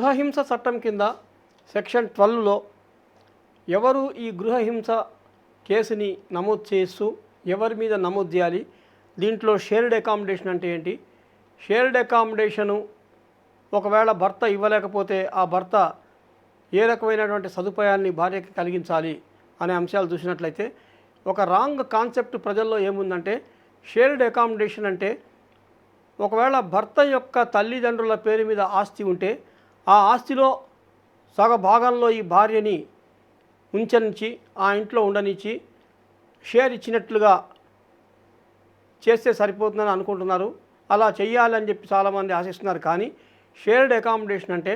గృహహింస చట్టం కింద సెక్షన్ 12లో ఎవరు ఈ గృహహింస కేసుని నమోదు చేస్తూ ఎవరి మీద నమోదు చేయాలి, దీంట్లో షేర్డ్ అకామిడేషన్ అంటే ఏంటి, షేర్డ్ అకామిడేషను ఒకవేళ భర్త ఇవ్వలేకపోతే ఆ భర్త ఏ రకమైనటువంటి సదుపాయాన్ని భార్యకి కలిగించాలి అనే అంశాలు చూసినట్లయితే ఒక రాంగ్ కాన్సెప్ట్ ప్రజల్లో ఏముందంటే షేర్డ్ అకామిడేషన్ అంటే ఒకవేళ భర్త యొక్క తల్లిదండ్రుల పేరు మీద ఆస్తి ఉంటే ఆ ఆస్తిలో సగ భాగంలో ఈ భార్యని ఉంచనిచ్చి ఆ ఇంట్లో ఉండనిచ్చి షేర్ ఇచ్చినట్లుగా చేస్తే సరిపోతుందని అనుకుంటున్నారు. అలా చెయ్యాలని చెప్పి చాలామంది ఆశిస్తున్నారు. కానీ షేర్డ్ అకామిడేషన్ అంటే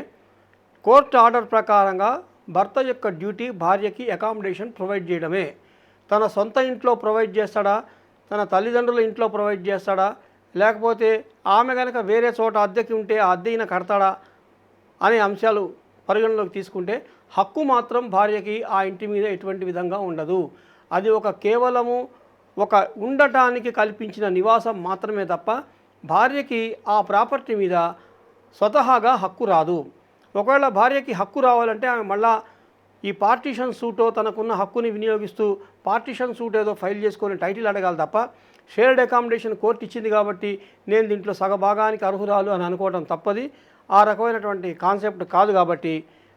కోర్టు ఆర్డర్ ప్రకారంగా భర్త యొక్క డ్యూటీ భార్యకి అకామిడేషన్ ప్రొవైడ్ చేయడమే. తన సొంత ఇంట్లో ప్రొవైడ్ చేస్తాడా, తన తల్లిదండ్రుల ఇంట్లో ప్రొవైడ్ చేస్తాడా, లేకపోతే ఆమె కనుక వేరే చోట అద్దెకి ఉంటే ఆ అద్దె ఈయన కడతాడా అనే అంశాలు పరిగణలోకి తీసుకుంటే హక్కు మాత్రం భార్యకి ఆ ఇంటి మీద ఎటువంటి విధంగా ఉండదు. అది కేవలము ఒక ఉండటానికి కల్పించిన నివాసం మాత్రమే తప్ప భార్యకి ఆ ప్రాపర్టీ మీద స్వతహాగా హక్కు రాదు. ఒకవేళ భార్యకి హక్కు రావాలంటే ఆమె మళ్ళా ఈ పార్టీషన్ సూటో తనకున్న హక్కుని వినియోగిస్తూ పార్టీషన్ సూట్ ఏదో ఫైల్ చేసుకొని టైటిల్ అడగాలి తప్ప షేర్డ్ అకామిడేషన్ కోర్టు ఇచ్చింది కాబట్టి నేను దీంట్లో సగభాగానికి అర్హురాలు అని అనుకోవడం తప్పది. ఆ రకమైనటువంటి కాన్సెప్ట్ కాదు. కాబట్టి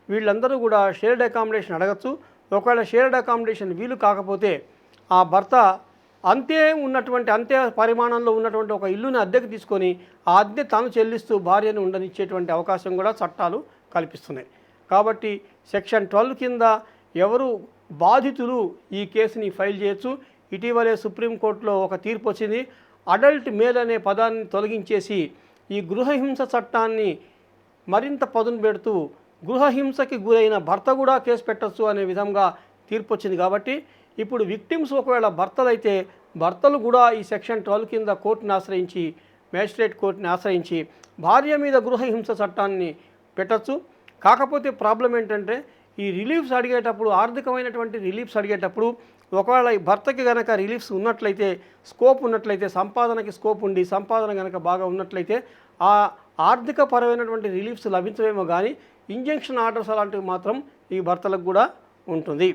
వీళ్ళందరూ కూడా షేర్డ్ అకామిడేషన్ అడగచ్చు. ఒకవేళ షేర్డ్ అకామిడేషన్ వీలు కాకపోతే ఆ భర్త అంతే పరిమాణంలో ఉన్నటువంటి ఒక ఇల్లుని అద్దెకు తీసుకొని ఆ అద్దె తాను చెల్లిస్తూ భార్యను ఉండనిచ్చేటువంటి అవకాశం కూడా చట్టాలు కల్పిస్తున్నాయి. కాబట్టి సెక్షన్ 12 కింద ఎవరు బాధితులు ఈ కేసుని ఫైల్ చేయొచ్చు. ఇటీవలే సుప్రీంకోర్టులో ఒక తీర్పు వచ్చింది. అడల్ట్ మేల్ అనే పదాన్ని తొలగించేసి ఈ గృహహింస చట్టాన్ని మరింత పదును పెడుతూ గృహహింసకి గురైన భర్త కూడా కేసు పెట్టచ్చు అనే విధంగా తీర్పు వచ్చింది. కాబట్టి ఇప్పుడు విక్టిమ్స్ ఒకవేళ భర్తలైతే భర్తలు కూడా ఈ సెక్షన్ 12 కింద కోర్టుని ఆశ్రయించి మేజిస్ట్రేట్ కోర్టుని ఆశ్రయించి భార్య మీద గృహహింస చట్టాన్ని పెట్టచ్చు. కాకపోతే ప్రాబ్లం ఏంటంటే ఈ రిలీఫ్స్ అడిగేటప్పుడు ఆర్థికమైనటువంటి రిలీఫ్స్ అడిగేటప్పుడు ఒకవేళ ఈ భర్తకి కనుక రిలీఫ్స్ ఉన్నట్లయితే స్కోప్ ఉన్నట్లయితే సంపాదనకి స్కోప్ ఉండి సంపాదన కనుక బాగా ఉన్నట్లయితే ఆ ఆర్థిక పరమైనటువంటి రిలీఫ్స్ లభించవేమో కానీ ఇంజంక్షన్ ఆర్డర్స్ అలాంటివి మాత్రం ఈ భర్తలకు కూడా ఉంటుంది.